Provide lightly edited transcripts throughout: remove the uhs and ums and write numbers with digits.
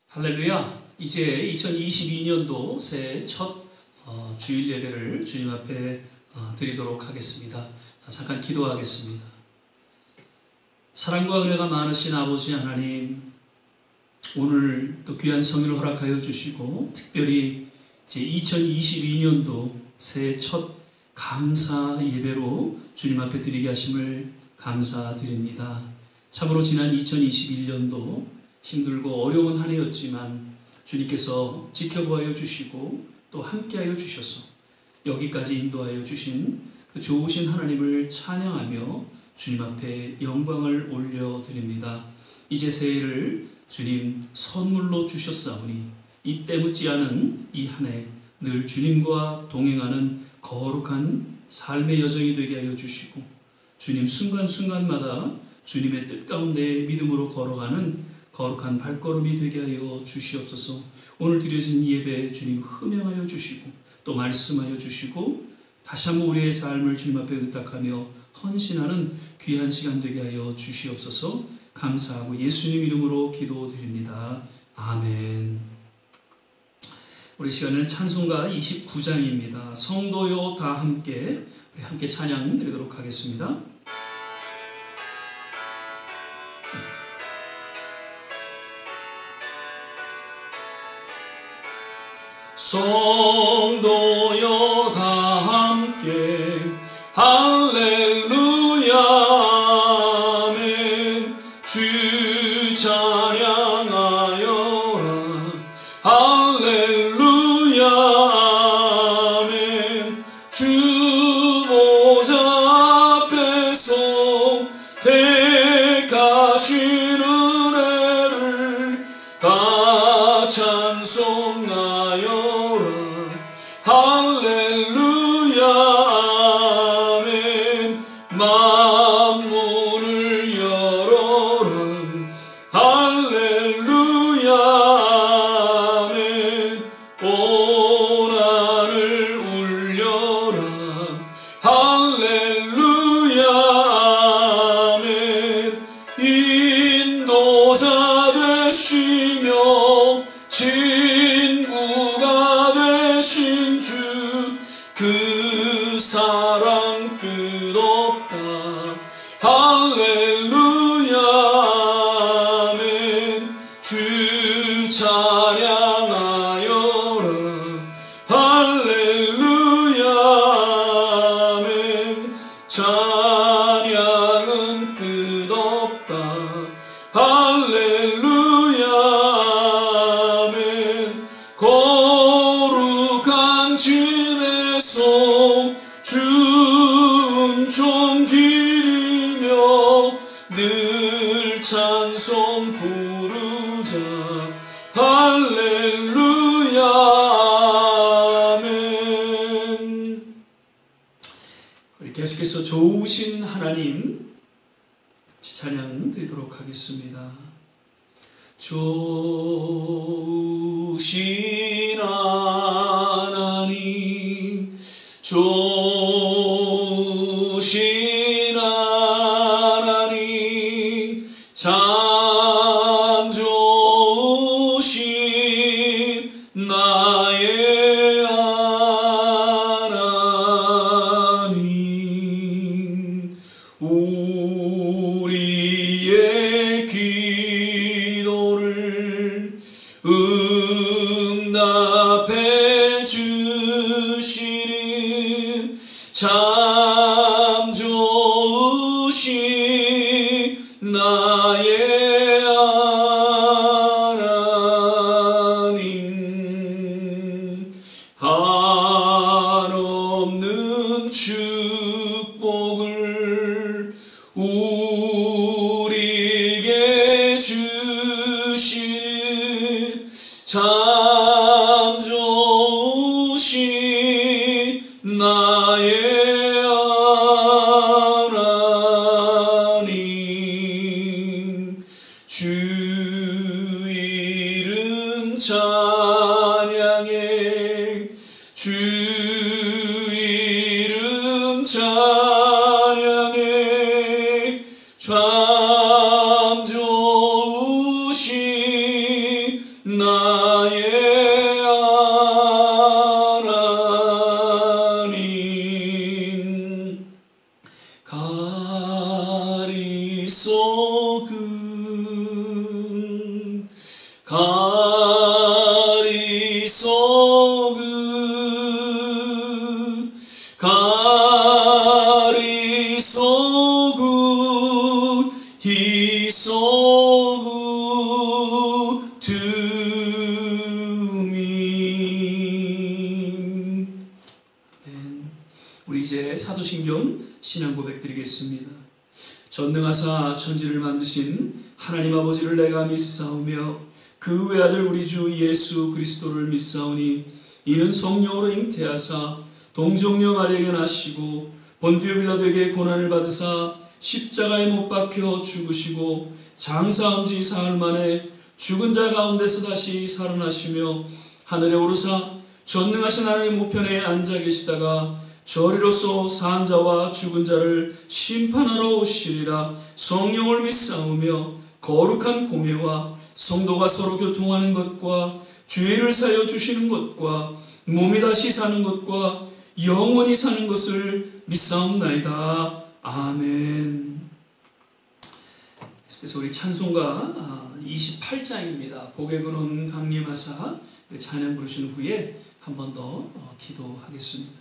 할렐루야. 이제 2022년도 새해 첫 주일 예배를 주님 앞에 드리도록 하겠습니다. 잠깐 기도하겠습니다. 사랑과 은혜가 많으신 아버지 하나님, 오늘 또 귀한 성일을 허락하여 주시고 특별히 이제 2022년도 새해 첫 감사 예배로 주님 앞에 드리게 하심을 감사드립니다. 참으로 지난 2021년도 힘들고 어려운 한 해였지만 주님께서 지켜보아 주시고 또 함께하여 주셔서 여기까지 인도하여 주신 그 좋으신 하나님을 찬양하며 주님 앞에 영광을 올려드립니다. 이제 새해를 주님 선물로 주셨사오니 이때 묻지 않은 이 한 해 늘 주님과 동행하는 거룩한 삶의 여정이 되게 하여 주시고 주님 순간순간마다 주님의 뜻 가운데 믿음으로 걸어가는 거룩한 발걸음이 되게 하여 주시옵소서. 오늘 드려진 예배 주님 흠양하여 주시고 또 말씀하여 주시고 다시 한번 우리의 삶을 주님 앞에 의탁하며 헌신하는 귀한 시간 되게 하여 주시옵소서. 감사하고 예수님 이름으로 기도드립니다. 아멘. 우리 시간은 찬송가 29장입니다. 성도요 다 함께 우리 함께 찬양 드리도록 하겠습니다. 성도여 다 함께 할렐루야 아멘. 주 찬양하여라 할렐루야 아멘. 주 보좌 앞에서 택하신 은혜를 다 찬송하여 할렐루야 아멘. 만물을 열어라 할렐루야 아멘. 온 하늘 울려라 할렐루야 아멘. 인도자 되시며 친구가 되신 주 그 사랑 끝없다 할렐루야 아멘. 주 찬양하여라 할렐루야 아멘. 찬양은 끝없다 할렐루야 아멘. 거룩한 짐에서 춤좀 기리며 늘 찬송 부르자 할렐루야 아멘. 우리 계속해서 좋으신 하나님 같이 찬양 드리도록 하겠습니다. 좋으신 하나님 좋으신 하나님 참 좋으신 나의 하나님. 우리의 기도를 응답해 주시는 참 좋으신 나의 하나님. 한없는 축복을 우리에게 주시는 참 좋으신 나의 하나님. 주 이름 찬양해 주 이름 찬양해 참 좋으신 나의 하나님 가리소금 히소금 둠임. 우리 이제 사도신경 신앙 고백 드리겠습니다. 전능하사 천지를 만드신 하나님 아버지를 내가 믿사오며 그 외아들 우리 주 예수 그리스도를 믿사오니 이는 성령으로 잉태하사 동정녀 마리아에게 나시고 본디오 빌라도에게 고난을 받으사 십자가에 못 박혀 죽으시고 장사한 지 사흘 만에 죽은 자 가운데서 다시 살아나시며 하늘에 오르사 전능하신 하나님 우편에 앉아 계시다가 저리로서 산 자와 죽은 자를 심판하러 오시리라. 성령을 믿사오며 거룩한 공회와 성도가 서로 교통하는 것과 죄를 사여 주시는 것과 몸이 다시 사는 것과 영원히 사는 것을 믿사옵나이다. 아멘. 그래서 우리 찬송가 28장입니다. 복의 근원 강림하사 찬양 부르신 후에 한 번 더 기도하겠습니다.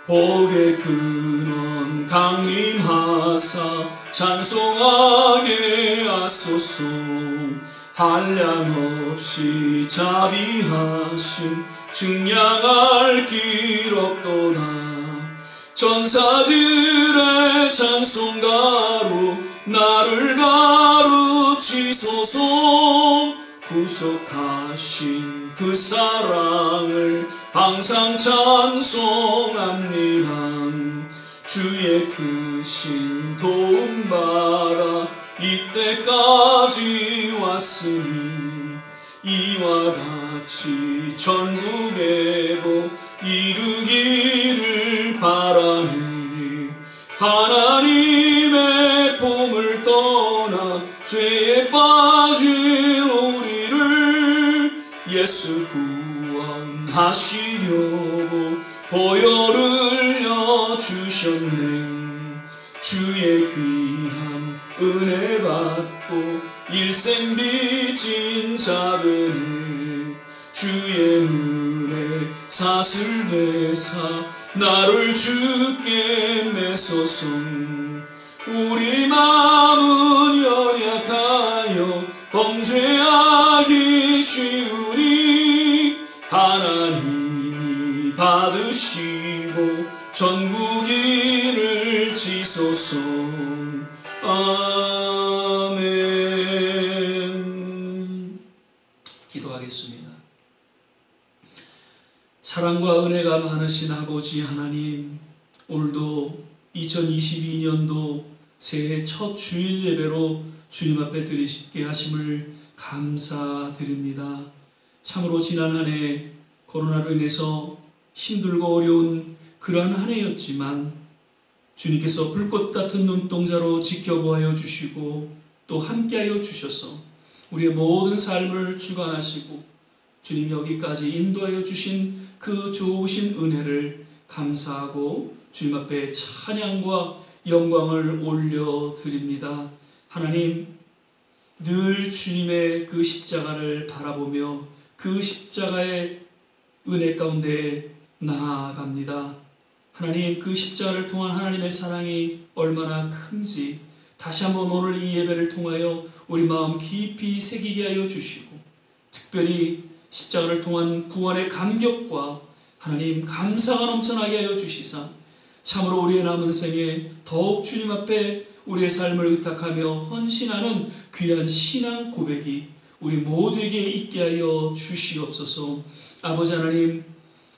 복의 근원 강림하사 찬송하게 하소서. 한량없이 자비하심 증량할 길 없도다. 천사들의 찬송가로 나를 가르치소서. 구속하신 그 사랑을 항상 찬송합니다. 주의 크신 도움 받아 이때까지 왔으니 이와 같이 전국에도 이루기를 바라네. 하나님의 품을 떠나 죄에 빠진 우리를 예수 구원하시려고 보혈을 여주셨네. 주의 귀한 은혜 받고 일생 빚진 자되네. 주의 은혜 사슬되사 나를 주께 메소서. 우리 마음은 연약하여 범죄하기 쉬우니 하나님이 받으시고 전국인을 지소서. 아멘. 기도하겠습니다. 사랑과 은혜가 많으신 아버지 하나님, 오늘도 2022년도 새해 첫 주일 예배로 주님 앞에 드리게 하심을 감사드립니다. 참으로 지난 한 해 코로나로 인해서 힘들고 어려운 그러한 한 해였지만 주님께서 불꽃 같은 눈동자로 지켜보아 주시고 또 함께하여 주셔서 우리의 모든 삶을 주관하시고 주님 여기까지 인도하여 주신 그 좋으신 은혜를 감사하고 주님 앞에 찬양과 영광을 올려드립니다. 하나님, 늘 주님의 그 십자가를 바라보며 그 십자가의 은혜 가운데 나아갑니다. 하나님, 그 십자가를 통한 하나님의 사랑이 얼마나 큰지 다시 한번 오늘 이 예배를 통하여 우리 마음 깊이 새기게 하여 주시고, 특별히 십자가를 통한 구원의 감격과 하나님 감사가 넘쳐나게 하여 주시사 참으로 우리의 남은 생에 더욱 주님 앞에 우리의 삶을 의탁하며 헌신하는 귀한 신앙 고백이 우리 모두에게 있게 하여 주시옵소서. 아버지 하나님,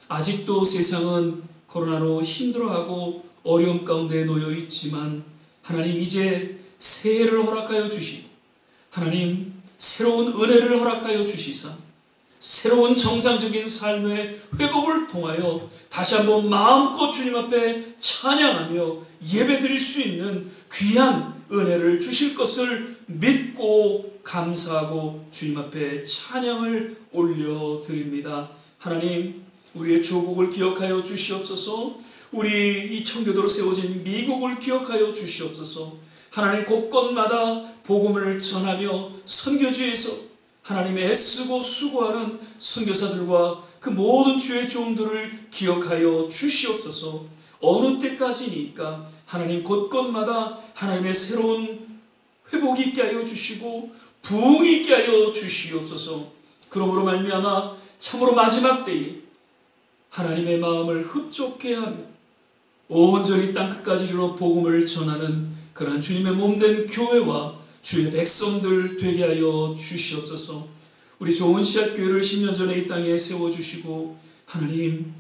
아직도 세상은 코로나로 힘들어하고 어려움 가운데 놓여 있지만 하나님, 이제 새해를 허락하여 주시고 하나님 새로운 은혜를 허락하여 주시사 새로운 정상적인 삶의 회복을 통하여 다시 한번 마음껏 주님 앞에 찬양하며 예배드릴 수 있는 귀한 은혜를 주실 것을 믿고 감사하고 주님 앞에 찬양을 올려드립니다. 하나님, 우리의 조국을 기억하여 주시옵소서. 우리 이 청교도로 세워진 미국을 기억하여 주시옵소서. 하나님, 곳곳마다 복음을 전하며 선교지에서 하나님 애쓰고 수고하는 선교사들과 그 모든 주의 종들을 기억하여 주시옵소서. 어느 때까지니까 하나님 곳곳마다 하나님의 새로운 회복이 있게 하여 주시고 부흥이 있게 하여 주시옵소서. 그러므로 말미암아 참으로 마지막 때에 하나님의 마음을 흡족해 하며 온전히 땅끝까지 이르러 복음을 전하는 그러한 주님의 몸된 교회와 주의 백성들 되게 하여 주시옵소서. 우리 좋은 씨앗교회를 10년 전에 이 땅에 세워주시고 하나님,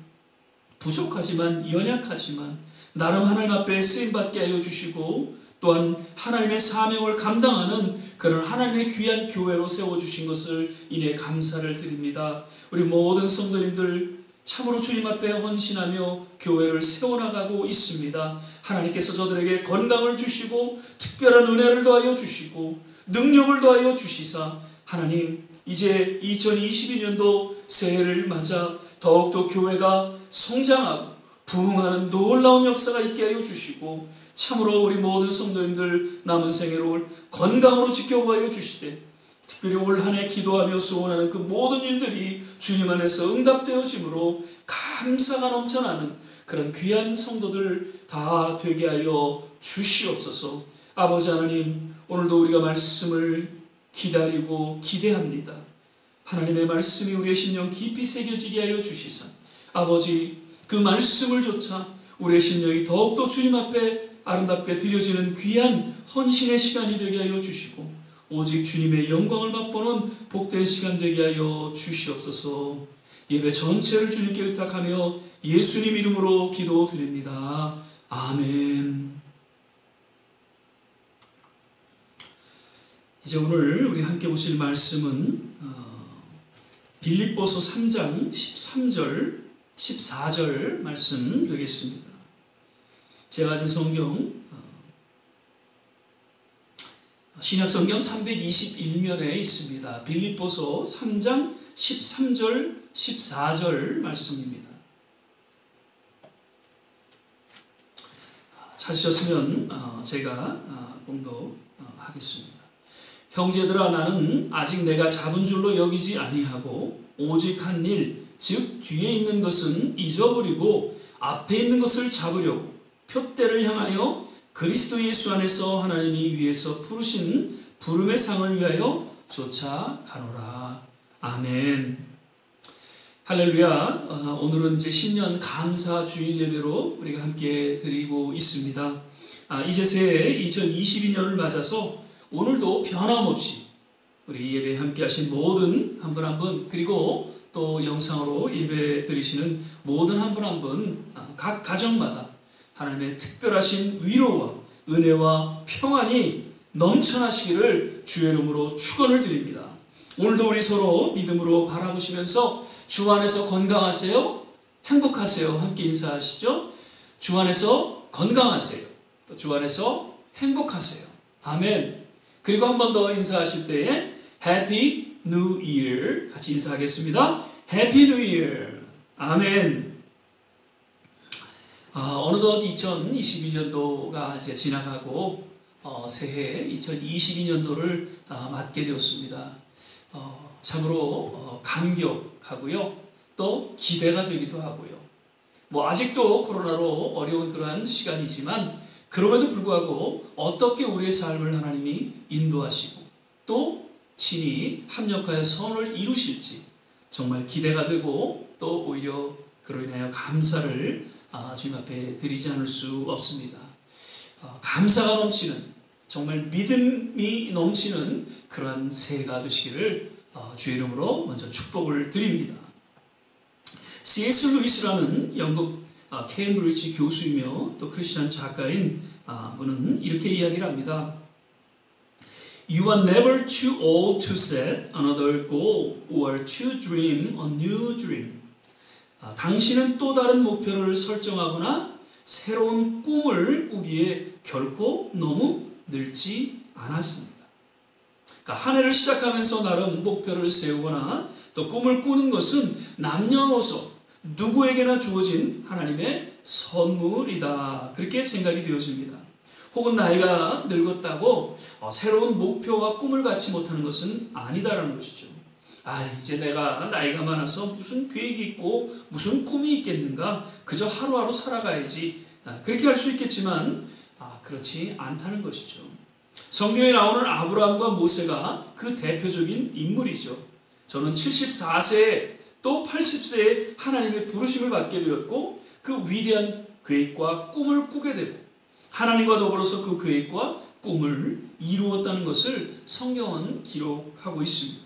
부족하지만 연약하지만 나름 하나님 앞에 쓰임받게 하여 주시고 또한 하나님의 사명을 감당하는 그런 하나님의 귀한 교회로 세워주신 것을 인해 감사를 드립니다. 우리 모든 성도님들 참으로 주님 앞에 헌신하며 교회를 세워나가고 있습니다. 하나님께서 저들에게 건강을 주시고 특별한 은혜를 더하여 주시고 능력을 더하여 주시사 하나님, 이제 2022년도 새해를 맞아 더욱더 교회가 성장하고 부흥하는 놀라운 역사가 있게 하여 주시고 참으로 우리 모든 성도님들 남은 생애를 건강으로 지켜보아 주시되 특별히 올 한 해 기도하며 소원하는 그 모든 일들이 주님 안에서 응답되어짐으로 감사가 넘쳐나는 그런 귀한 성도들 다 되게 하여 주시옵소서. 아버지 하나님, 오늘도 우리가 말씀을 기다리고 기대합니다. 하나님의 말씀이 우리의 심령 깊이 새겨지게 하여 주시사 아버지, 그 말씀을 조차 우리의 심령이 더욱더 주님 앞에 아름답게 드려지는 귀한 헌신의 시간이 되게 하여 주시고 오직 주님의 영광을 맛보는 복된 시간 되게 하여 주시옵소서. 예배 전체를 주님께 의탁하며 예수님 이름으로 기도드립니다. 아멘. 이제 오늘 우리 함께 보실 말씀은 빌립보서 3장 13절 14절 말씀 되겠습니다. 제가 가진 성경 신약성경 321면에 있습니다. 빌립보서 3장 13절 14절 말씀입니다. 찾으셨으면 제가 봉독하겠습니다. 형제들아, 나는 아직 내가 잡은 줄로 여기지 아니하고 오직 한 일, 즉 뒤에 있는 것은 잊어버리고 앞에 있는 것을 잡으려고 표대를 향하여 그리스도 예수 안에서 하나님이 위에서 부르신 부름의 상을 위하여 쫓아가노라. 아멘. 할렐루야. 오늘은 이제 신년 감사 주일 예배로 우리가 함께 드리고 있습니다. 이제 새해 2022년을 맞아서 오늘도 변함없이 우리 예배에 함께 하신 모든 한 분 한 분, 그리고 또 영상으로 예배 드리시는 모든 한 분 한 분, 각 가정마다 하나님의 특별하신 위로와 은혜와 평안이 넘쳐나시기를 주의 이름으로 축원을 드립니다. 오늘도 우리 서로 믿음으로 바라보시면서 주 안에서 건강하세요, 행복하세요 함께 인사하시죠. 주 안에서 건강하세요, 또 주 안에서 행복하세요. 아멘. 그리고 한 번 더 인사하실 때에 Happy New Year 같이 인사하겠습니다. Happy New Year. 아멘. 어느덧 2021년도가 이제 지나가고 새해 2022년도를 맞게 되었습니다. 참으로 감격하고요, 또 기대가 되기도 하고요. 아직도 코로나로 어려운 그러한 시간이지만 그럼에도 불구하고 어떻게 우리의 삶을 하나님이 인도하시고 또 친히 합력하여 선을 이루실지 정말 기대가 되고 또 오히려 그로 인하여 감사를 주님 앞에 드리지 않을 수 없습니다. 감사가 넘치는, 정말 믿음이 넘치는 그러한 새해가 되시기를 주의 이름으로 먼저 축복을 드립니다. C.S. 루이스라는 영국 케임브리지 교수이며 또 크리스천 작가인 분은 이렇게 이야기를 합니다. You are never too old to set another goal or to dream a new dream. 당신은 또 다른 목표를 설정하거나 새로운 꿈을 꾸기에 결코 너무 늙지 않았습니다. 그러니까 한 해를 시작하면서 나름 목표를 세우거나 또 꿈을 꾸는 것은 남녀노소 누구에게나 주어진 하나님의 선물이다. 그렇게 생각이 되어집니다. 혹은 나이가 늙었다고 새로운 목표와 꿈을 갖지 못하는 것은 아니다라는 것이죠. 이제 내가 나이가 많아서 무슨 계획이 있고 무슨 꿈이 있겠는가? 그저 하루하루 살아가야지. 그렇게 할 수 있겠지만 그렇지 않다는 것이죠. 성경에 나오는 아브라함과 모세가 그 대표적인 인물이죠. 저는 74세에 또 80세에 하나님의 부르심을 받게 되었고 그 위대한 계획과 꿈을 꾸게 되고 하나님과 더불어서 그 계획과 꿈을 이루었다는 것을 성경은 기록하고 있습니다.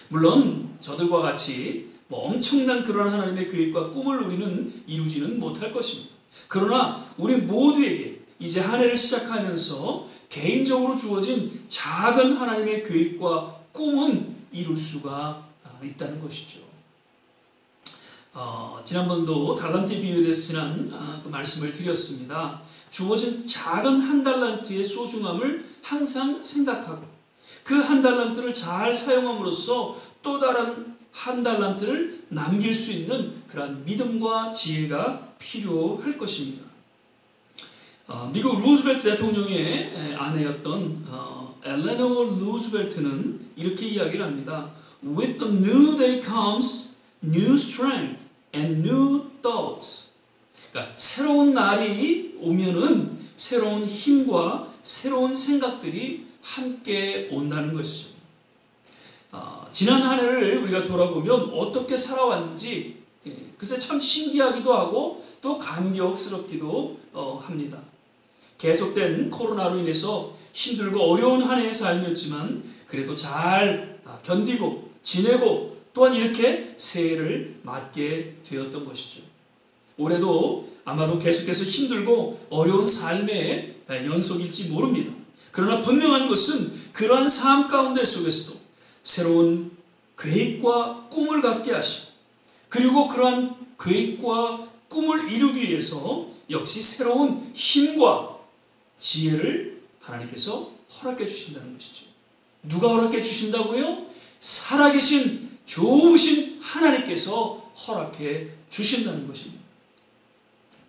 물론 저들과 같이 엄청난 그런 하나님의 계획과 꿈을 우리는 이루지는 못할 것입니다. 그러나 우리 모두에게 이제 한 해를 시작하면서 개인적으로 주어진 작은 하나님의 계획과 꿈은 이룰 수가 있다는 것이죠. 지난번도 달란트 비유에 대해서 그 말씀을 드렸습니다. 주어진 작은 한 달란트의 소중함을 항상 생각하고 그 한 달란트를 잘 사용함으로써 또 다른 한 달란트를 남길 수 있는 그러한 믿음과 지혜가 필요할 것입니다. 미국 루즈벨트 대통령의 아내였던 엘레노어 루즈벨트는 이렇게 이야기를 합니다. With the new day comes new strength and new thoughts. 그러니까 새로운 날이 오면은 새로운 힘과 새로운 생각들이 함께 온다는 것이죠. 지난 한 해를 우리가 돌아보면 어떻게 살아왔는지 글쎄 참 신기하기도 하고 또 감격스럽기도 합니다. 계속된 코로나로 인해서 힘들고 어려운 한 해의 삶이었지만 그래도 잘 견디고 지내고 또한 이렇게 새해를 맞게 되었던 것이죠. 올해도 아마도 계속해서 힘들고 어려운 삶의 연속일지 모릅니다. 그러나 분명한 것은 그러한 삶 가운데 속에서도 새로운 계획과 꿈을 갖게 하시고 그리고 그러한 계획과 꿈을 이루기 위해서 역시 새로운 힘과 지혜를 하나님께서 허락해 주신다는 것이죠. 누가 허락해 주신다고요? 살아계신 좋으신 하나님께서 허락해 주신다는 것입니다.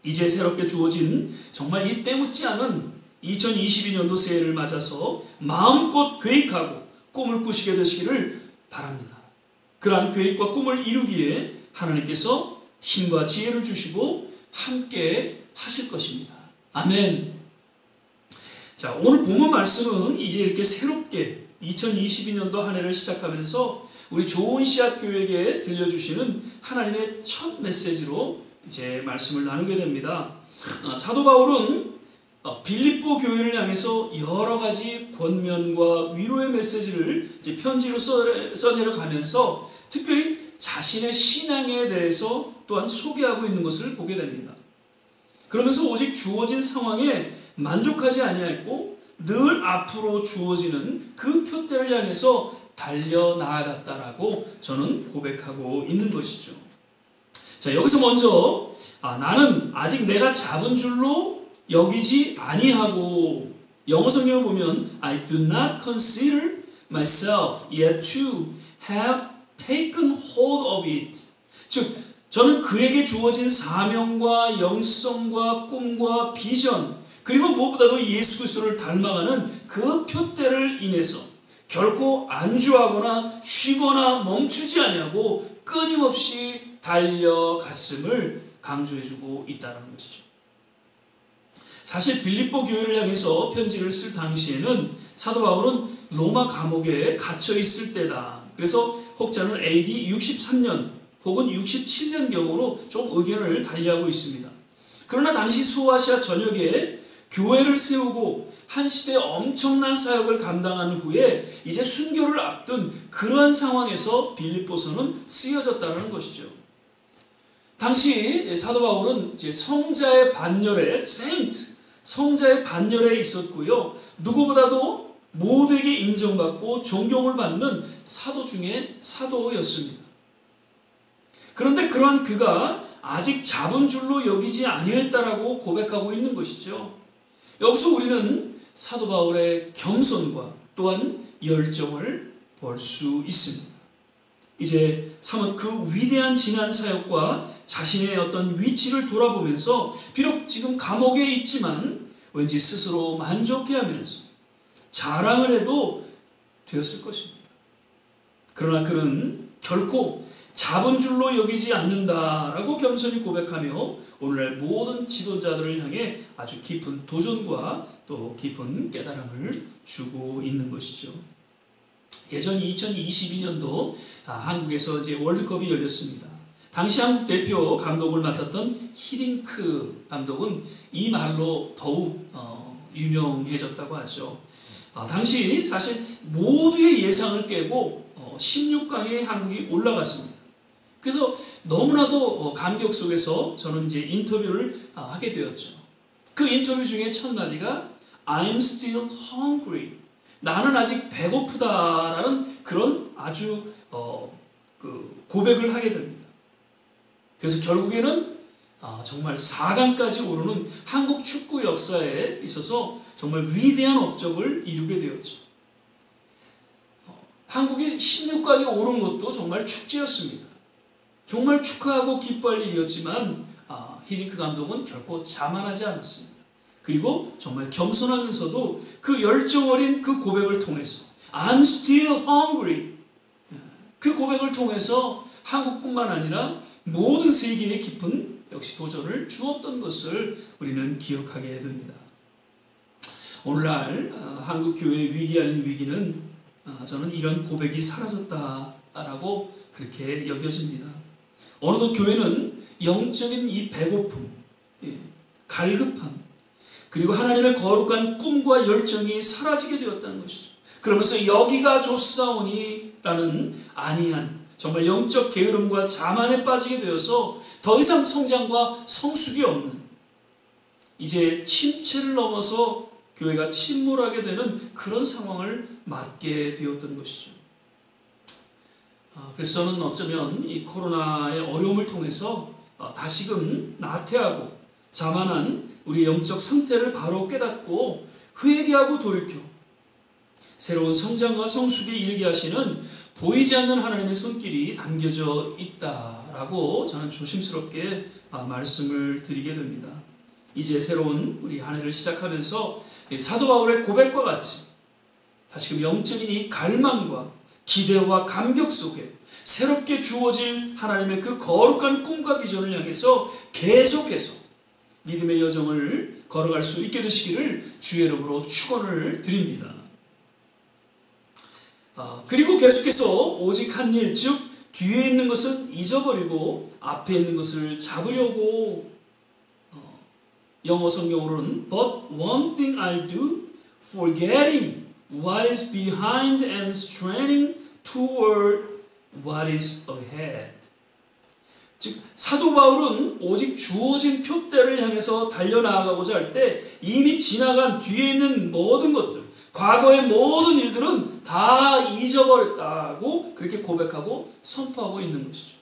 이제 새롭게 주어진 정말 이 때묻지 않은 2022년도 새해를 맞아서 마음껏 계획하고 꿈을 꾸시게 되시기를 바랍니다. 그러한 계획과 꿈을 이루기에 하나님께서 힘과 지혜를 주시고 함께 하실 것입니다. 아멘. 자, 오늘 본문 말씀은 이제 이렇게 새롭게 2022년도 한 해를 시작하면서 우리 좋은 씨앗 교회에 들려주시는 하나님의 첫 메시지로 이제 말씀을 나누게 됩니다. 사도 바울은 빌립보 교회를 향해서 여러 가지 권면과 위로의 메시지를 이제 편지로 써내려 가면서 특별히 자신의 신앙에 대해서 또한 소개하고 있는 것을 보게 됩니다. 그러면서 오직 주어진 상황에 만족하지 아니하였고 늘 앞으로 주어지는 그 표대를 향해서 달려나아갔다라고 저는 고백하고 있는 것이죠. 자, 여기서 먼저 나는 아직 내가 잡은 줄로 여기지 아니하고 영어 성경을 보면 I do not consider myself yet to have taken hold of it. 즉 저는 그에게 주어진 사명과 영성과 꿈과 비전 그리고 무엇보다도 예수 그리스도를 닮아가는 그 표대를 인해서 결코 안주하거나 쉬거나 멈추지 아니하고 끊임없이 달려갔음을 강조해주고 있다는 것이죠. 사실 빌립보 교회를 향해서 편지를 쓸 당시에는 사도 바울은 로마 감옥에 갇혀 있을 때다. 그래서 혹자는 AD 63년 혹은 67년경으로 좀 의견을 달리하고 있습니다. 그러나 당시 소아시아 전역에 교회를 세우고 한 시대의 엄청난 사역을 감당한 후에 이제 순교를 앞둔 그러한 상황에서 빌립보서는 쓰여졌다는 것이죠. 당시 사도 바울은 이제 성자의 반열에 성자의 반열에 있었고요. 누구보다도 모두에게 인정받고 존경을 받는 사도 중에 사도였습니다. 그런데 그러한 그가 아직 잡은 줄로 여기지 아니했다라고 고백하고 있는 것이죠. 여기서 우리는 사도 바울의 겸손과 또한 열정을 볼 수 있습니다. 이제 사뭇 그 위대한 지난 사역과 자신의 어떤 위치를 돌아보면서 비록 지금 감옥에 있지만 왠지 스스로 만족해하면서 자랑을 해도 되었을 것입니다. 그러나 그는 결코 잡은 줄로 여기지 않는다라고 겸손히 고백하며 오늘날 모든 지도자들을 향해 아주 깊은 도전과 또 깊은 깨달음을 주고 있는 것이죠. 예전 2022년도 한국에서 이제 월드컵이 열렸습니다. 당시 한국 대표 감독을 맡았던 히딩크 감독은 이 말로 더욱 유명해졌다고 하죠. 당시 사실 모두의 예상을 깨고 16강에 한국이 올라갔습니다. 그래서 너무나도 감격 속에서 저는 이제 인터뷰를 하게 되었죠. 그 인터뷰 중에 첫 마디가 I'm still hungry. 나는 아직 배고프다라는 그런 아주 고백을 하게 됩니다. 그래서 결국에는 정말 4강까지 오르는 한국 축구 역사에 있어서 정말 위대한 업적을 이루게 되었죠. 한국이 16강에 오른 것도 정말 축제였습니다. 정말 축하하고 기뻐할 일이었지만 히딩크 감독은 결코 자만하지 않았습니다. 그리고 정말 겸손하면서도 그 열정 어린 그 고백을 통해서 I'm still hungry 그 고백을 통해서 한국뿐만 아니라 모든 세계에 깊은 역시 도전을 주었던 것을 우리는 기억하게 됩니다. 오늘날 한국 교회의 위기 아닌 위기는 저는 이런 고백이 사라졌다라고 그렇게 여겨집니다. 어느덧 교회는 영적인 이 배고픔, 갈급함, 그리고 하나님의 거룩한 꿈과 열정이 사라지게 되었다는 것이죠. 그러면서 여기가 좋사오니라는 아니한 정말 영적 게으름과 자만에 빠지게 되어서 더 이상 성장과 성숙이 없는 이제 침체를 넘어서 교회가 침몰하게 되는 그런 상황을 맞게 되었던 것이죠. 그래서 저는 어쩌면 이 코로나의 어려움을 통해서 다시금 나태하고 자만한 우리 영적 상태를 바로 깨닫고 회개하고 돌이켜 새로운 성장과 성숙에 이르게 하시는 보이지 않는 하나님의 손길이 담겨져 있다라고 저는 조심스럽게 말씀을 드리게 됩니다. 이제 새로운 우리 한 해를 시작하면서 사도 바울의 고백과 같이 다시금 영적인 이 갈망과 기대와 감격 속에 새롭게 주어질 하나님의 그 거룩한 꿈과 비전을 향해서 계속해서 믿음의 여정을 걸어갈 수 있게 되시기를 주의 이름으로 축원을 드립니다. 그리고 계속해서 오직 한 일, 즉 뒤에 있는 것은 잊어버리고 앞에 있는 것을 잡으려고 영어 성경으로는 But one thing I do, forgetting what is behind and straining toward what is ahead. 즉 사도 바울은 오직 주어진 표대를 향해서 달려나가고자 할 때 이미 지나간 뒤에 있는 모든 것들, 과거의 모든 일들은 다 잊어버렸다고 그렇게 고백하고 선포하고 있는 것이죠.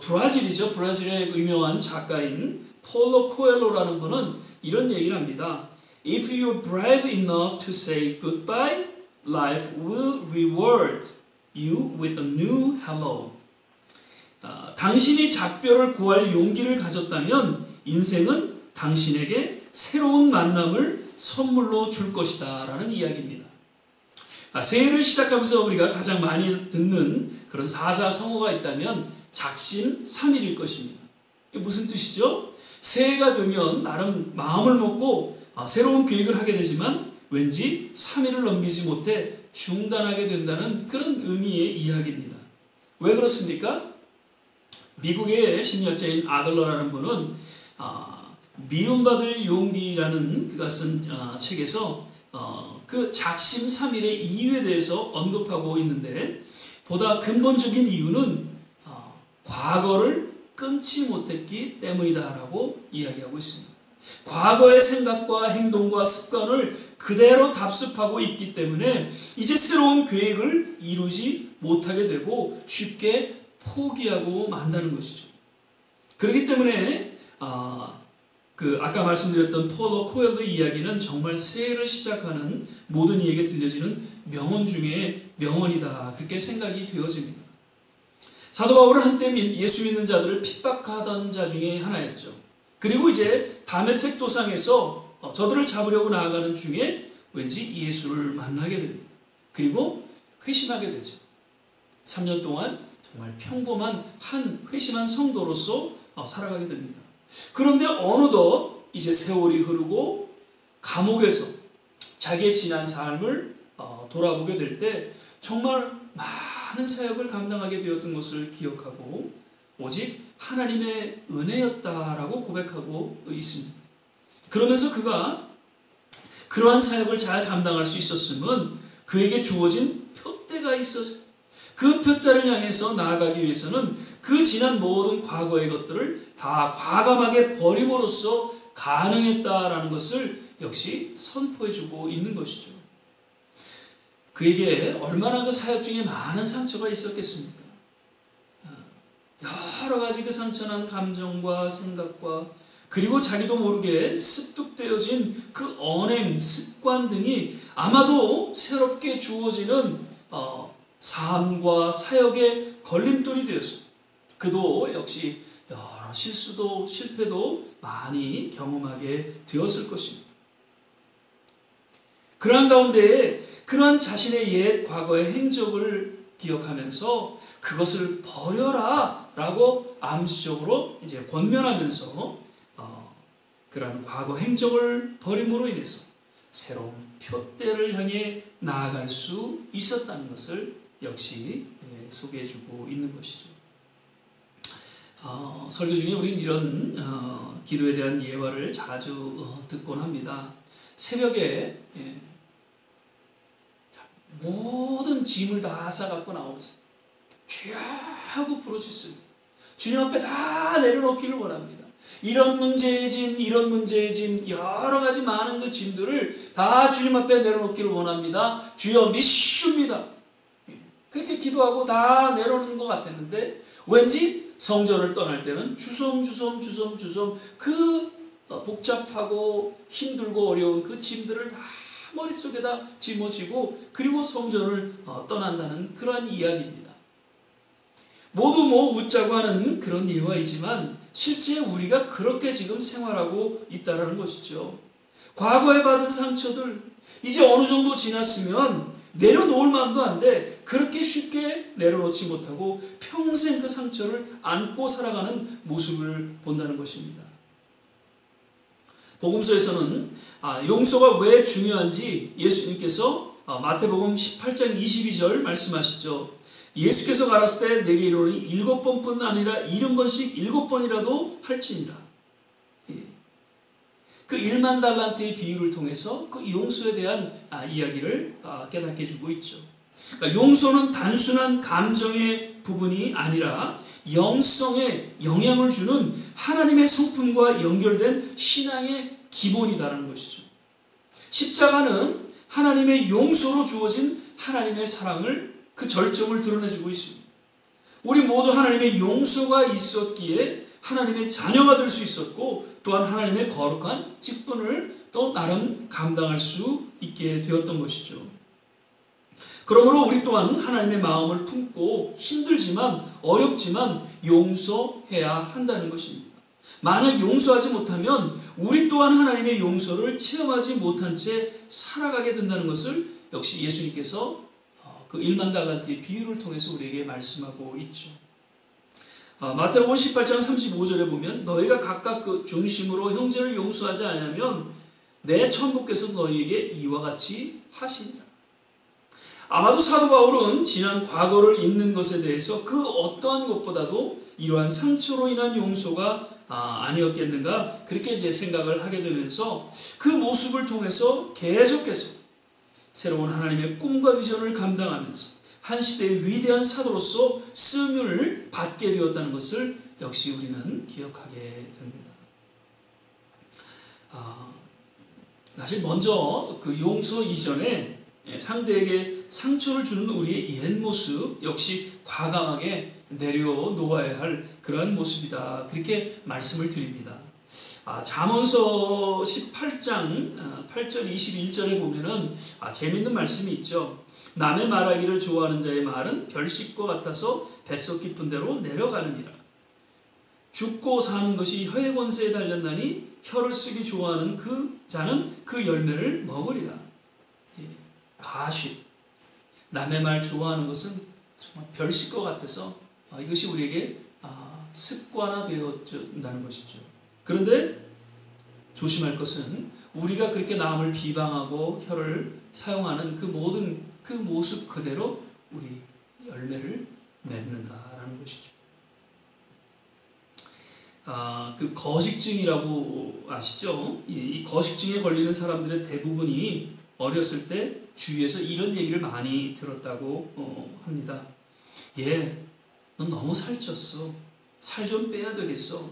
브라질이죠. 브라질의 유명한 작가인 폴로 코엘로라는 분은 이런 얘기를 합니다. If you're brave enough to say goodbye, life will reward you with a new hello. 당신이 작별을 구할 용기를 가졌다면 인생은 당신에게 새로운 만남을 선물로 줄 것이다 라는 이야기입니다. 새해를 시작하면서 우리가 가장 많이 듣는 그런 사자성어가 있다면 작심삼일일 것입니다. 이게 무슨 뜻이죠? 새해가 되면 나름 마음을 먹고 새로운 계획을 하게 되지만 왠지 3일을 넘기지 못해 중단하게 된다는 그런 의미의 이야기입니다. 왜 그렇습니까? 미국의 심리학자인 아들러라는 분은 미움받을 용기라는 그가 쓴 책에서 그 작심삼일의 이유에 대해서 언급하고 있는데 보다 근본적인 이유는 과거를 끊지 못했기 때문이다라고 이야기하고 있습니다. 과거의 생각과 행동과 습관을 그대로 답습하고 있기 때문에 이제 새로운 계획을 이루지 못하게 되고 쉽게 포기하고 만다는 것이죠. 그렇기 때문에 아까 말씀드렸던 포로 코엘로 이야기는 정말 새해를 시작하는 모든 이에게 들려지는 명언 중에 명언이다, 그렇게 생각이 되어집니다. 사도 바울은 한때 예수 믿는 자들을 핍박하던 자 중에 하나였죠. 그리고 이제 다메섹 도상에서 저들을 잡으려고 나아가는 중에 왠지 예수를 만나게 됩니다. 그리고 회심하게 되죠. 3년 동안 정말 평범한 한 회심한 성도로서 살아가게 됩니다. 그런데 어느덧 이제 세월이 흐르고 감옥에서 자기의 지난 삶을 돌아보게 될 때 정말 많은 사역을 감당하게 되었던 것을 기억하고 오직 하나님의 은혜였다라고 고백하고 있습니다. 그러면서 그가 그러한 사역을 잘 감당할 수 있었음은 그에게 주어진 표대가 있어서 그 표대를 향해서 나아가기 위해서는 그 지난 모든 과거의 것들을 다 과감하게 버림으로써 가능했다라는 것을 역시 선포해주고 있는 것이죠. 그에게 얼마나 그 사역 중에 많은 상처가 있었겠습니까? 여러 가지 그 상처난 감정과 생각과 그리고 자기도 모르게 습득되어진 그 언행, 습관 등이 아마도 새롭게 주어지는 삶과 사역의 걸림돌이 되어서 그도 역시 여러 실수도 실패도 많이 경험하게 되었을 것입니다. 그러한 가운데 그러한 자신의 옛 과거의 행적을 기억하면서 그것을 버려라 라고 암시적으로 이제 권면하면서 그러한 과거 행적을 버림으로 인해서 새로운 표대를 향해 나아갈 수 있었다는 것을 역시 소개해주고 있는 것이죠. 설교 중에 우리는 이런 기도에 대한 예화를 자주 듣곤 합니다. 새벽에 모든 짐을 다 싸갖고 나오면서 주여 하고 부르짖습니다. 주님 앞에 다 내려놓기를 원합니다. 이런 문제의 짐, 이런 문제의 짐, 여러 가지 많은 그 짐들을 다 주님 앞에 내려놓기를 원합니다. 주여 믿습니다. 그렇게 기도하고 다 내려놓는 것 같았는데 왠지 성전을 떠날 때는 주섬주섬 그 복잡하고 힘들고 어려운 그 짐들을 다 머릿속에다 짊어지고 그리고 성전을 떠난다는 그러한 이야기입니다. 모두 웃자고 하는 그런 예화이지만 실제 우리가 그렇게 지금 생활하고 있다는 것이죠. 과거에 받은 상처들 이제 어느 정도 지났으면 내려놓을 만도 한데 그렇게 쉽게 내려놓지 못하고 평생 그 상처를 안고 살아가는 모습을 본다는 것입니다. 복음서에서는 용서가 왜 중요한지 예수님께서 마태복음 18장 22절 말씀하시죠. 예수께서 가라사대 때 내게 이르노니 7번뿐 아니라 70번씩 7번이라도 할지니라. 그 1만 달란트의 비유를 통해서 그 용서에 대한 이야기를 깨닫게 해주고 있죠. 그러니까 용서는 단순한 감정의 부분이 아니라 영성에 영향을 주는 하나님의 성품과 연결된 신앙의 기본이다라는 것이죠. 십자가는 하나님의 용서로 주어진 하나님의 사랑을 그 절정을 드러내주고 있습니다. 우리 모두 하나님의 용서가 있었기에 하나님의 자녀가 될 수 있었고 또한 하나님의 거룩한 직분을 또 나름 감당할 수 있게 되었던 것이죠. 그러므로 우리 또한 하나님의 마음을 품고 힘들지만 어렵지만 용서해야 한다는 것입니다. 만약 용서하지 못하면 우리 또한 하나님의 용서를 체험하지 못한 채 살아가게 된다는 것을 역시 예수님께서 그 1만 달란트의 비유를 통해서 우리에게 말씀하고 있죠. 마태복음 18장 35절에 보면 너희가 각각 그 중심으로 형제를 용서하지 않으면 내 천부께서 너희에게 이와 같이 하시리라. 아마도 사도 바울은 지난 과거를 잊는 것에 대해서 그 어떠한 것보다도 이러한 상처로 인한 용서가 아니었겠는가 그렇게 제 생각을 하게 되면서 그 모습을 통해서 계속해서 새로운 하나님의 꿈과 비전을 감당하면서 한 시대의 위대한 사도로서 쓰임을 받게 되었다는 것을 역시 우리는 기억하게 됩니다. 사실 먼저 그 용서 이전에 상대에게 상처를 주는 우리의 옛 모습 역시 과감하게 내려놓아야 할 그러한 모습이다. 그렇게 말씀을 드립니다. 잠언서 18장 8절 21절에 보면은 재밌는 말씀이 있죠. 남의 말하기를 좋아하는 자의 말은 별식과 같아서 뱃속 깊은 데로 내려가느니라. 죽고 사는 것이 혀의 권세에 달렸나니 혀를 쓰기 좋아하는 그 자는 그 열매를 먹으리라. 가십. 남의 말 좋아하는 것은 정말 별식과 같아서 이것이 우리에게 습관화되어진다는 것이죠. 그런데 조심할 것은 우리가 그렇게 남을 비방하고 혀를 사용하는 그 모든 그 모습 그대로 우리 열매를 맺는다라는 것이죠. 그 거식증이라고 아시죠? 이 거식증에 걸리는 사람들의 대부분이 어렸을 때 주위에서 이런 얘기를 많이 들었다고 합니다. 넌 너무 살쪘어. 살 좀 빼야 되겠어.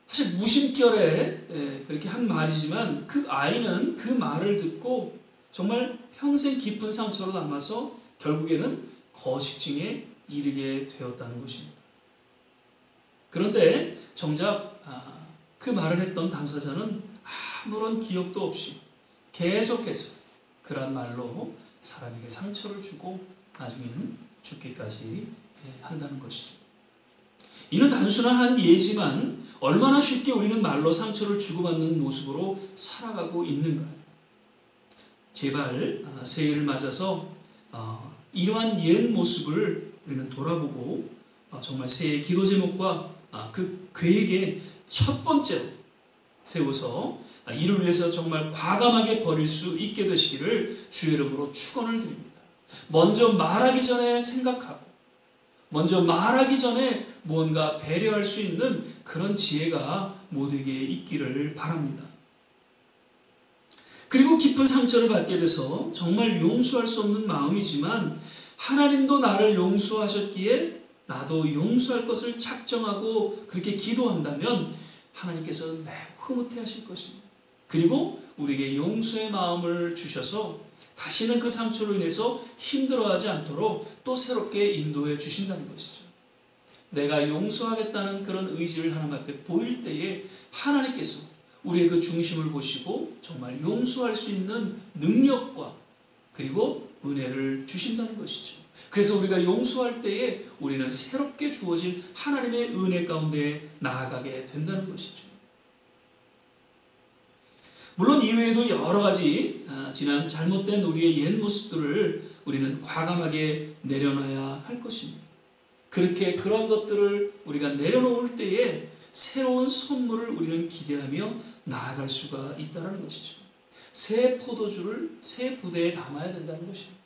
사실 무심결에 그렇게 한 말이지만 그 아이는 그 말을 듣고 정말 평생 깊은 상처로 남아서 결국에는 거식증에 이르게 되었다는 것입니다. 그런데 정작 그 말을 했던 당사자는 아무런 기억도 없이 계속해서 그런 말로 사람에게 상처를 주고 나중에는 죽기까지 한다는 것이죠. 이는 단순한 한 예지만 얼마나 쉽게 우리는 말로 상처를 주고받는 모습으로 살아가고 있는가요? 제발 새해를 맞아서 이러한 옛 모습을 우리는 돌아보고 정말 새해 기도 제목과 그 계획의 첫 번째로 세워서 이를 위해서 정말 과감하게 버릴 수 있게 되시기를 주의 이름으로 축원을 드립니다. 먼저 말하기 전에 생각하고 먼저 말하기 전에 무언가 배려할 수 있는 그런 지혜가 모두에게 있기를 바랍니다. 그리고 깊은 상처를 받게 돼서 정말 용서할 수 없는 마음이지만 하나님도 나를 용서하셨기에 나도 용서할 것을 작정하고 그렇게 기도한다면 하나님께서 매우 흐뭇해하실 것입니다. 그리고 우리에게 용서의 마음을 주셔서 다시는 그 상처로 인해서 힘들어하지 않도록 또 새롭게 인도해 주신다는 것이죠. 내가 용서하겠다는 그런 의지를 하나님 앞에 보일 때에 하나님께서 우리의 그 중심을 보시고 정말 용서할 수 있는 능력과 그리고 은혜를 주신다는 것이죠. 그래서 우리가 용서할 때에 우리는 새롭게 주어진 하나님의 은혜 가운데 나아가게 된다는 것이죠. 물론 이외에도 여러 가지 지난 잘못된 우리의 옛 모습들을 우리는 과감하게 내려놔야 할 것입니다. 그렇게 그런 것들을 우리가 내려놓을 때에 새로운 선물을 우리는 기대하며 나아갈 수가 있다는 것이죠. 새 포도주를 새 부대에 담아야 된다는 것입니다.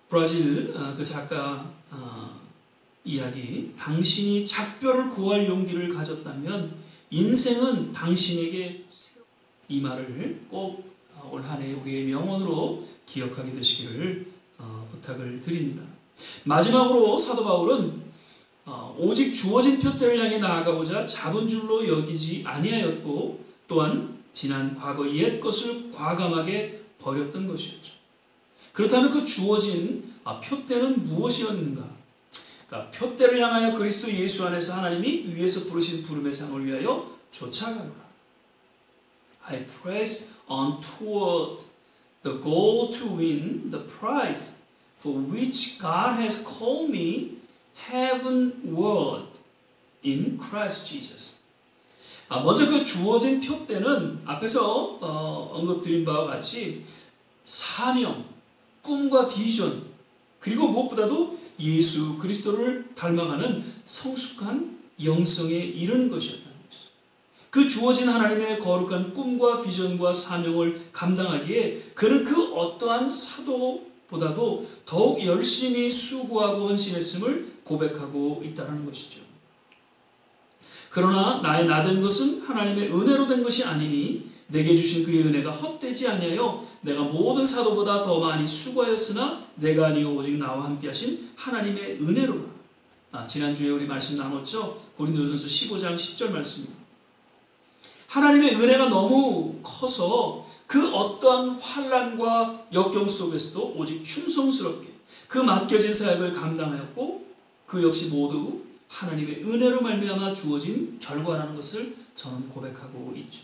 브라질 그 작가 이야기, 당신이 작별을 구할 용기를 가졌다면 인생은 당신에게 이 말을 꼭 올 한 해 우리의 명언으로 기억하게 되시기를 부탁을 드립니다. 마지막으로 사도 바울은 오직 주어진 표대를 향해 나아가고자 잡은 줄로 여기지 아니하였고 또한 지난 과거 옛 것을 과감하게 버렸던 것이었죠. 그렇다면 그 주어진 표대는 무엇이었는가? 그러니까 표대를 향하여 그리스도 예수 안에서 하나님이 위에서 부르신 부름의 상을 위하여 쫓아가노라. I press on toward the goal to win the prize for which God has called me heavenward in Christ Jesus. 먼저 그 주어진 표대는 앞에서 언급드린 바와 같이 사명, 꿈과 비전, 그리고 무엇보다도 예수 그리스도를 닮아가는 성숙한 영성에 이르는 것이었다는 것이죠. 그 주어진 하나님의 거룩한 꿈과 비전과 사명을 감당하기에 그는 그 어떠한 사도보다도 더욱 열심히 수고하고 헌신했음을 고백하고 있다는 것이죠. 그러나 나의 나된 것은 하나님의 은혜로 된 것이 아니니 내게 주신 그의 은혜가 헛되지 아니하여 내가 모든 사도보다 더 많이 수고하였으나 내가 아니오 오직 나와 함께 하신 하나님의 은혜로라. 지난주에 우리 말씀 나눴죠. 고린도전서 15장 10절 말씀입니다. 하나님의 은혜가 너무 커서 그 어떠한 환난과 역경 속에서도 오직 충성스럽게 그 맡겨진 사역을 감당하였고, 그 역시 모두 하나님의 은혜로 말미암아 주어진 결과라는 것을 저는 고백하고 있죠.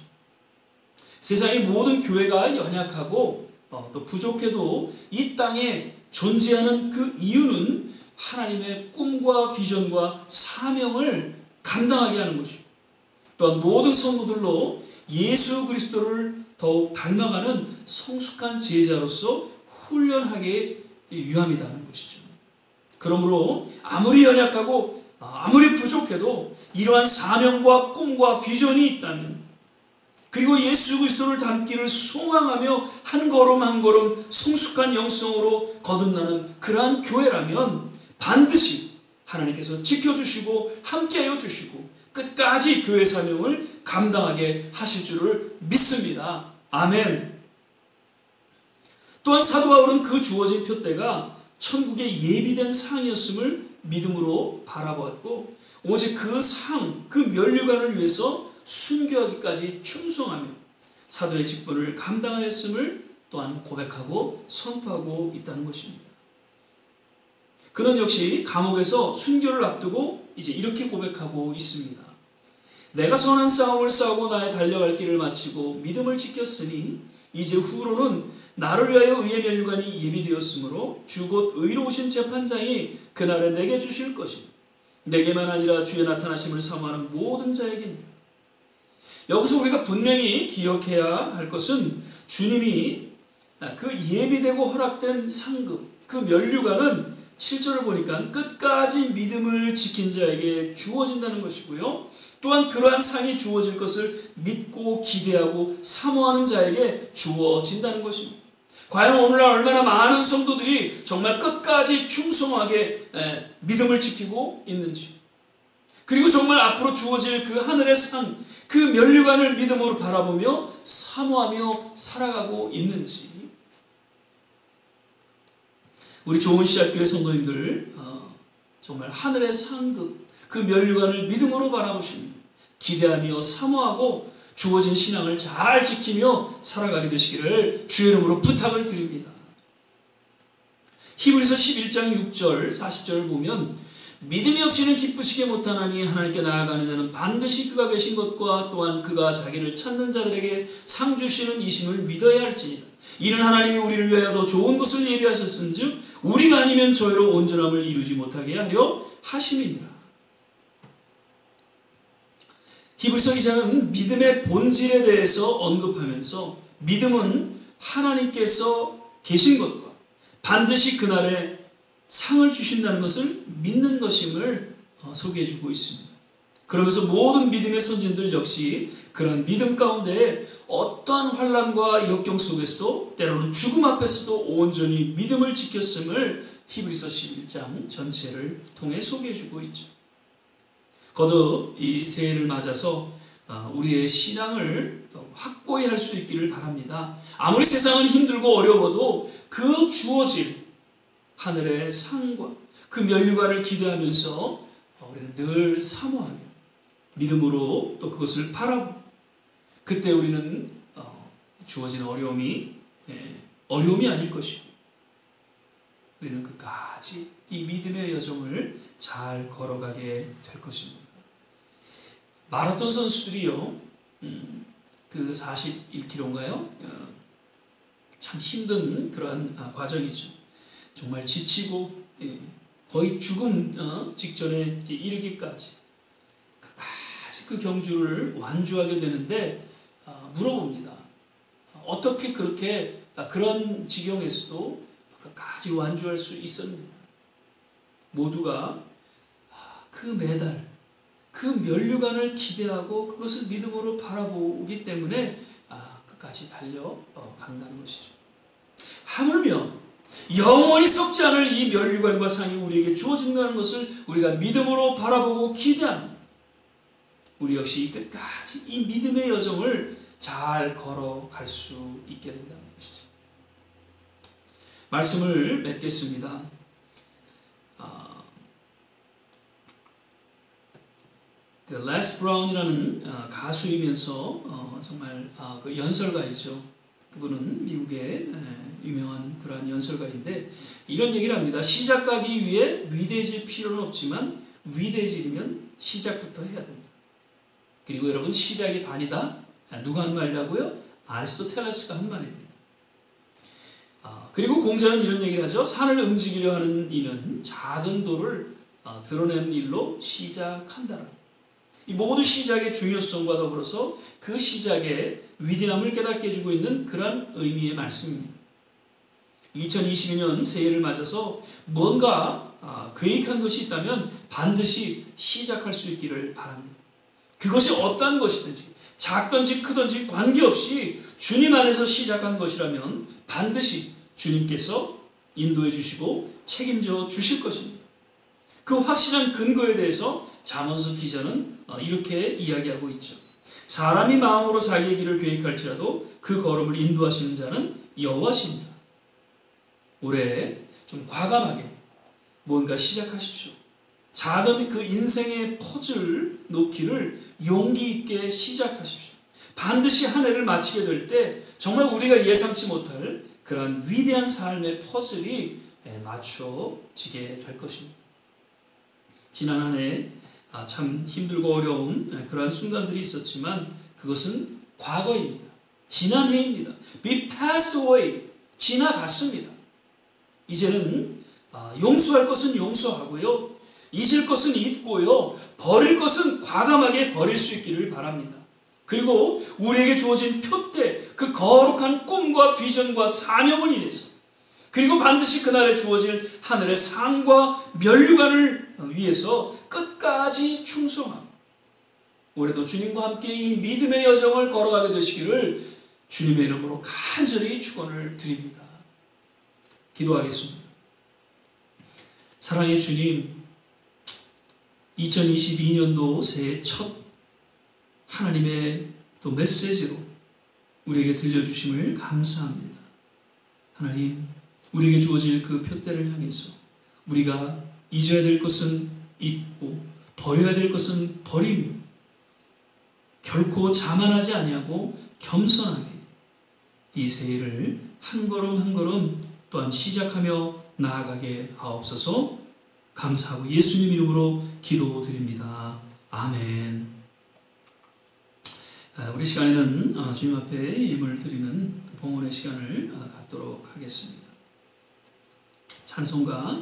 세상의 모든 교회가 연약하고 또 부족해도 이 땅에 존재하는 그 이유는 하나님의 꿈과 비전과 사명을 감당하게 하는 것이고, 또한 모든 성도들로 예수 그리스도를 더욱 닮아가는 성숙한 제자로서 훈련하게 위함이라는 것이죠. 그러므로 아무리 연약하고 아무리 부족해도 이러한 사명과 꿈과 비전이 있다면, 그리고 예수 그리스도를 닮기를 소망하며 한 걸음 한 걸음 성숙한 영성으로 거듭나는 그러한 교회라면 반드시 하나님께서 지켜주시고 함께하여 주시고 끝까지 교회 사명을 감당하게 하실 줄을 믿습니다. 아멘. 또한 사도 바울은 그 주어진 표대가 천국의 예비된 상이었음을 믿음으로 바라보았고, 오직 그 상, 그 면류관을 위해서 순교하기까지 충성하며 사도의 직분을 감당하였음을 또한 고백하고 선포하고 있다는 것입니다. 그는 역시 감옥에서 순교를 앞두고 이제 이렇게 고백하고 있습니다. 내가 선한 싸움을 싸우고 나의 달려갈 길을 마치고 믿음을 지켰으니 이제 후로는 나를 위하여 의의 면류관이 예비되었으므로 주 곧 의로우신 재판장이 그날에 내게 주실 것이니 내게만 아니라 주의 나타나심을 사모하는 모든 자에게니라. 여기서 우리가 분명히 기억해야 할 것은 주님이 그 예비되고 허락된 상급, 그 면류관은 7절을 보니까 끝까지 믿음을 지킨 자에게 주어진다는 것이고요. 또한 그러한 상이 주어질 것을 믿고 기대하고 사모하는 자에게 주어진다는 것입니다. 과연 오늘날 얼마나 많은 성도들이 정말 끝까지 충성하게 믿음을 지키고 있는지, 그리고 정말 앞으로 주어질 그 하늘의 상, 그 면류관을 믿음으로 바라보며 사모하며 살아가고 있는지. 우리 좋은 시작교회 성도님들 정말 하늘의 상급, 그 면류관을 믿음으로 바라보시며 기대하며 사모하고 주어진 신앙을 잘 지키며 살아가게 되시기를 주의 이름으로 부탁을 드립니다. 히브리서 11장 6절 40절을 보면 믿음이 없이는 기쁘시게 못하나니 하나님께 나아가는 자는 반드시 그가 계신 것과 또한 그가 자기를 찾는 자들에게 상 주시는 이심을 믿어야 할지니라. 이는 하나님이 우리를 위하여 더 좋은 것을 예비하셨은즉 우리가 아니면 저희로 온전함을 이루지 못하게 하려 하심이니라. 히브리서 기자는 믿음의 본질에 대해서 언급하면서 믿음은 하나님께서 계신 것과 반드시 그날에 상을 주신다는 것을 믿는 것임을 소개해주고 있습니다. 그러면서 모든 믿음의 선진들 역시 그런 믿음 가운데 어떠한 환난과 역경 속에서도 때로는 죽음 앞에서도 온전히 믿음을 지켰음을 히브리서 11장 전체를 통해 소개해주고 있죠. 거듭 이 새해를 맞아서 우리의 신앙을 확고히 할 수 있기를 바랍니다. 아무리 세상은 힘들고 어려워도 그 주어질 하늘의 상과 그 면류관을 기대하면서 우리는 늘 사모하며 믿음으로 또 그것을 바라보고, 그때 우리는 주어진 어려움이 아닐 것이고 우리는 끝까지 이 믿음의 여정을 잘 걸어가게 될 것입니다. 마라톤 선수들이요, 그 41km인가요? 참 힘든 그러한 과정이죠. 정말 지치고 거의 죽음 직전에 이르기까지 끝까지 그 경주를 완주하게 되는데 물어봅니다. 어떻게 그렇게 그런 지경에서도 끝까지 완주할 수 있었느냐. 모두가 그 메달, 그 면류관을 기대하고 그것을 믿음으로 바라보기 때문에 끝까지 달려간다는 것이죠. 하물며 영원히 썩지 않을 이 면류관과 상이 우리에게 주어진다는 것을 우리가 믿음으로 바라보고 기대합니다. 우리 역시 끝까지 이 믿음의 여정을 잘 걸어갈 수 있게 된다는 것이죠. 말씀을 맺겠습니다. Les Brown이라는 가수이면서 정말 그 연설가이죠. 그분은 미국의 유명한 그러한 연설가인데 이런 얘기를 합니다. 시작하기 위해 위대해질 필요는 없지만 위대해지려면 시작부터 해야 된다. 그리고 여러분 시작이 반이다. 누가 한 말이라고요? 아리스토텔레스가 한 말입니다. 그리고 공자는 이런 얘기를 하죠. 산을 움직이려 하는 이는 작은 돌을 드러내는 일로 시작한다. 이 모두 시작의 중요성과 더불어서 그 시작의 위대함을 깨닫게 해주고 있는 그러한 의미의 말씀입니다. 2022년 새해를 맞아서 뭔가 계획한 것이 있다면 반드시 시작할 수 있기를 바랍니다. 그것이 어떠한 것이든지 작든지 크든지 관계없이 주님 안에서 시작한 것이라면 반드시 주님께서 인도해 주시고 책임져 주실 것입니다. 그 확실한 근거에 대해서 잠언서 기자는 이렇게 이야기하고 있죠. 사람이 마음으로 자기의 길을 계획할지라도 그 걸음을 인도하시는 자는 여호와시니라. 올해 좀 과감하게 뭔가 시작하십시오. 작은 그 인생의 퍼즐 놓기를 용기 있게 시작하십시오. 반드시 한 해를 마치게 될 때 정말 우리가 예상치 못할 그러한 위대한 삶의 퍼즐이 맞춰지게 될 것입니다. 지난 한 해 참 힘들고 어려운 그러한 순간들이 있었지만 그것은 과거입니다. 지난 해입니다. Be passed away. 지나갔습니다. 이제는 용서할 것은 용서하고요. 잊을 것은 잊고요. 버릴 것은 과감하게 버릴 수 있기를 바랍니다. 그리고 우리에게 주어진 표대, 그 거룩한 꿈과 비전과 사명을 인해서 그리고 반드시 그날에 주어질 하늘의 상과 면류관을 위해서 끝까지 충성하고 올해도 주님과 함께 이 믿음의 여정을 걸어가게 되시기를 주님의 이름으로 간절히 축원을 드립니다. 기도하겠습니다. 사랑의 주님, 2022년도 새해 첫 하나님의 또 메시지로 우리에게 들려주심을 감사합니다. 하나님, 우리에게 주어질 그 표대를 향해서 우리가 잊어야 될 것은 잊고 버려야 될 것은 버리며 결코 자만하지 아니하고 겸손하게 이 새해를 한 걸음 한 걸음 또한 시작하며 나아가게 하옵소서. 감사하고 예수님 이름으로 기도드립니다. 아멘. 우리 시간에는 주님 앞에 예물을 드리는 봉헌의 시간을 갖도록 하겠습니다. 찬송가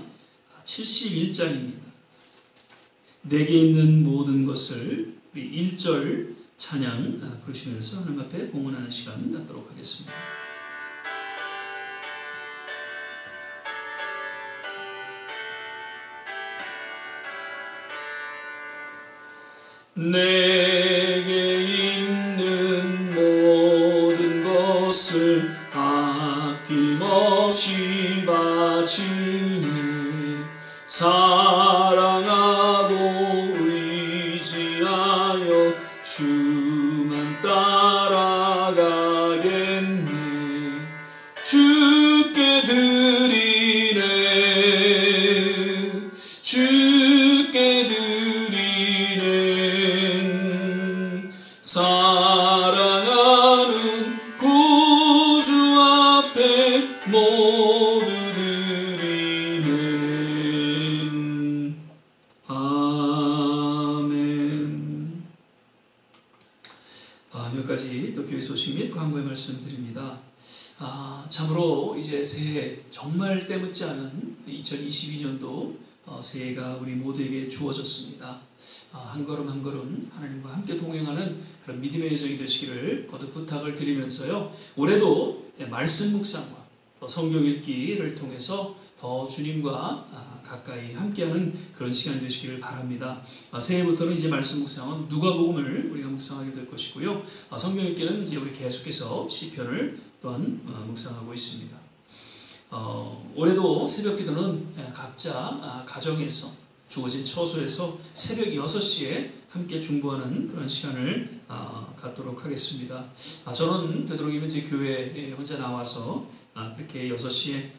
71장입니다. 내게 있는 모든 것을 우리 1절 찬양 부르시면서 하나님 앞에 봉헌하는 시간 갖도록 하겠습니다. 내게 있는 모든 것을 아낌없이 바치니 사랑하고 의지하여 주만 따라가겠네. 주께 드리네. 주께 드리네. 사랑하는 구주 앞에 모두 드리네. 아멘. 몇 가지 또 교회 소식 및 광고의 말씀 드립니다. 참으로 이제 새해 정말 때묻지 않은 2022년도 새해가 우리 모두에게 주어졌습니다. 한 걸음 한 걸음 하나님과 함께 동행하는 그런 믿음의 여정이 되시기를 거듭 부탁을 드리면서요. 올해도 말씀 묵상과 또 성경 읽기를 통해서 더 주님과 가까이 함께하는 그런 시간이 되시기를 바랍니다. 새해부터는 이제 말씀 묵상은 누가복음을 우리가 묵상하게 될 것이고요. 성경 읽기는 이제 우리 계속해서 시편을 또한 묵상하고 있습니다. 올해도 새벽기도는 각자 가정에서 주어진 처소에서 새벽 6시에 함께 중보하는 그런 시간을 갖도록 하겠습니다. 저는 되도록이면 제 교회에 혼자 나와서 그렇게 6시에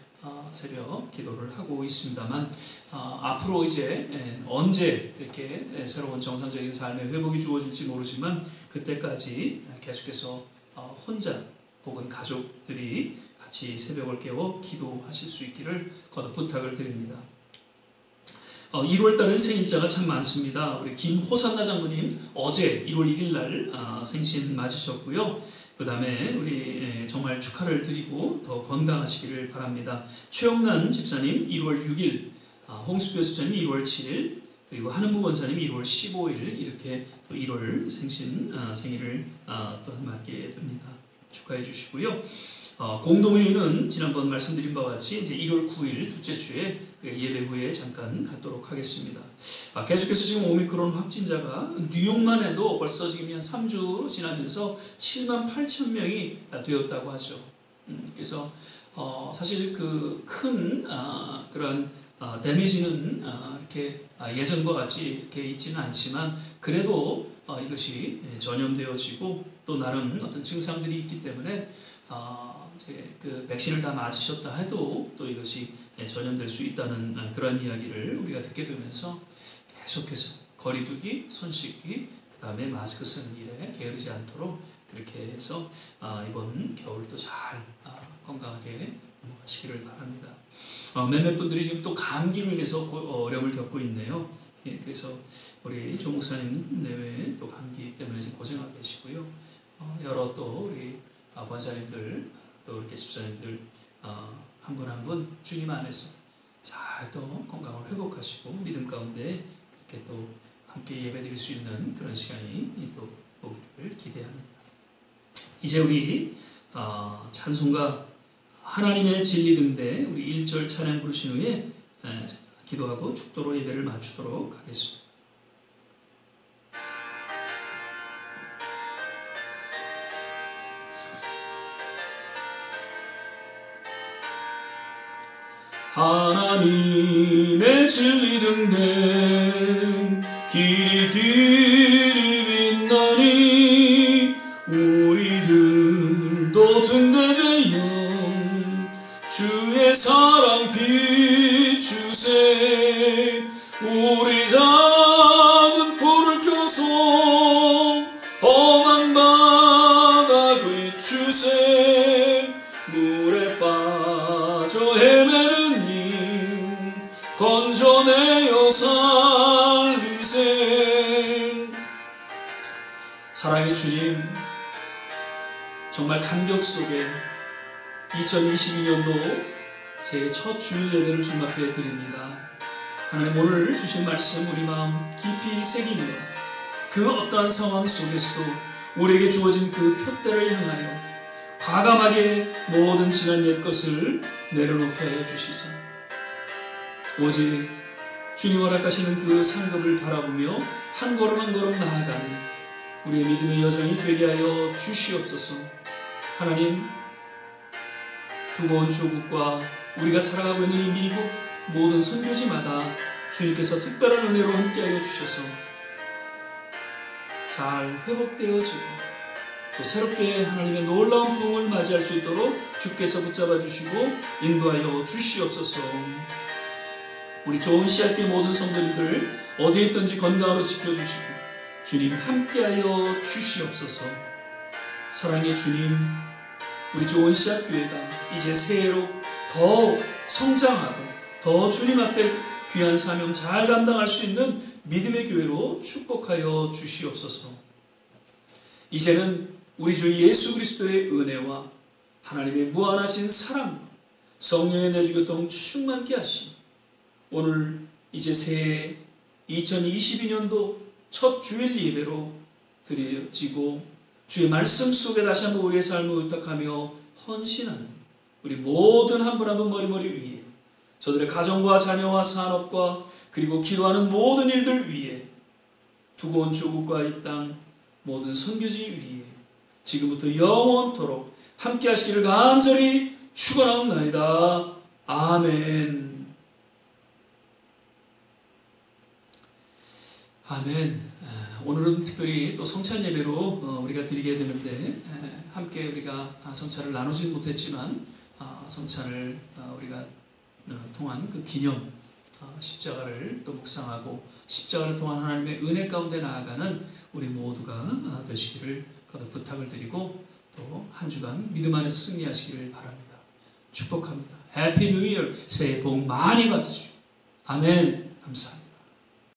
새벽 기도를 하고 있습니다만 앞으로 이제 언제 이렇게 새로운 정상적인 삶의 회복이 주어질지 모르지만 그때까지 계속해서 혼자 혹은 가족들이 같이 새벽을 깨워 기도하실 수 있기를 거듭 부탁을 드립니다. 1월달은 생일자가 참 많습니다. 우리 김호산나 장로님 어제 1월 1일 날 생신 맞으셨고요. 그 다음에 우리 정말 축하를 드리고 더 건강하시기를 바랍니다. 최영란 집사님 1월 6일, 홍수표 집사님 1월 7일, 그리고 한은부 권사님 1월 15일 이렇게 또 1월 생일을 또한 맞게 됩니다. 축하해 주시고요. 공동회의는 지난번 말씀드린 바와 같이 이제 1월 9일 둘째 주에 예배 후에 잠깐 갖도록 하겠습니다. 계속해서 지금 오미크론 확진자가 뉴욕만 해도 벌써 지금 한 3주 지나면서 7만 8천 명이 되었다고 하죠. 그래서 사실 그 큰 그런 데미지는 이렇게 예전과 같이 이렇게 있지는 않지만 그래도 이것이 전염되어지고 또 나름 어떤 증상들이 있기 때문에 그 백신을 다 맞으셨다 해도 또 이것이 전염될 수 있다는 그런 이야기를 우리가 듣게 되면서 계속해서 거리두기, 손 씻기, 그 다음에 마스크 쓰는 일에 게으르지 않도록 그렇게 해서 이번 겨울도 잘 건강하게 넘어가시기를 바랍니다. 몇몇 분들이 지금 또 감기로 인해서 어려움을 겪고 있네요. 그래서 우리 조 목사님 내외 또 감기 때문에 지금 고생하고 계시고요. 여러 또 우리 권사님들 또 이렇게 집사님들 한 분 한 분 주님 안에서 잘 또 건강을 회복하시고 믿음 가운데 그렇게 또 함께 예배드릴 수 있는 그런 시간이 또 오기를 기대합니다. 이제 우리 찬송가 하나님의 진리 등대 우리 1절 찬양 부르신 후에 기도하고 축도로 예배를 마치도록 하겠습니다. 하나님의 진리 등대 길이 빛나니 우리들도 등대되어 주의 사랑 비추세 우리 작은 불을 켜서 험한 바다 비추세 물에 빠져 헤매는 님 건져내어 살리세. 사랑의 주님, 정말 감격 속에 2022년도 새해 첫 주일 예배를 주님 앞에 드립니다. 하나님, 오늘 주신 말씀 우리 마음 깊이 새기며 그 어떠한 상황 속에서도 우리에게 주어진 그 표대를 향하여 과감하게 모든 지난 옛 것을 내려놓게 하여 주시사 오직 주님 허락하시는 그 상급을 바라보며 한 걸음 한 걸음 나아가는 우리의 믿음의 여정이 되게 하여 주시옵소서. 하나님, 두고 조국과 우리가 살아가고 있는 이 미국 모든 선교지마다 주님께서 특별한 은혜로 함께하여 주셔서 잘 회복되어지고 또 새롭게 하나님의 놀라운 부흥을 맞이할 수 있도록 주께서 붙잡아 주시고 인도하여 주시옵소서. 우리 좋은 씨앗교회 모든 성도님들 어디에 있든지 건강으로 지켜주시고 주님 함께하여 주시옵소서. 사랑의 주님, 우리 좋은 씨앗교회가 이제 새해로 더 성장하고 더 주님 앞에 귀한 사명 잘 감당할 수 있는 믿음의 교회로 축복하여 주시옵소서. 이제는 우리 주 예수 그리스도의 은혜와 하나님의 무한하신 사랑, 성령의 내주교통 충만케 하시고 오늘 이제 새해 2022년도 첫 주일 예배로 드려지고 주의 말씀 속에 다시 한번 우리의 삶을 의탁하며 헌신하는 우리 모든 한 분 한 분 머리머리 위에 저들의 가정과 자녀와 산업과 그리고 기도하는 모든 일들 위에 두고 온 조국과 이 땅 모든 선교지 위에 지금부터 영원토록 함께 하시기를 간절히 축원하옵나이다. 아멘. 아멘. 오늘은 특별히 또 성찬 예배로 우리가 드리게 되는데 함께 우리가 성찬을 나누진 못했지만 성찬을 우리가 통한 그 기념 십자가를 또 묵상하고 십자가를 통한 하나님의 은혜 가운데 나아가는 우리 모두가 되시기를 거듭 부탁을 드리고 또 한 주간 믿음 안에서 승리하시기를 바랍니다. 축복합니다. 해피 뉴 이어, 새해 복 많이 받으십시오. 아멘. 감사합니다.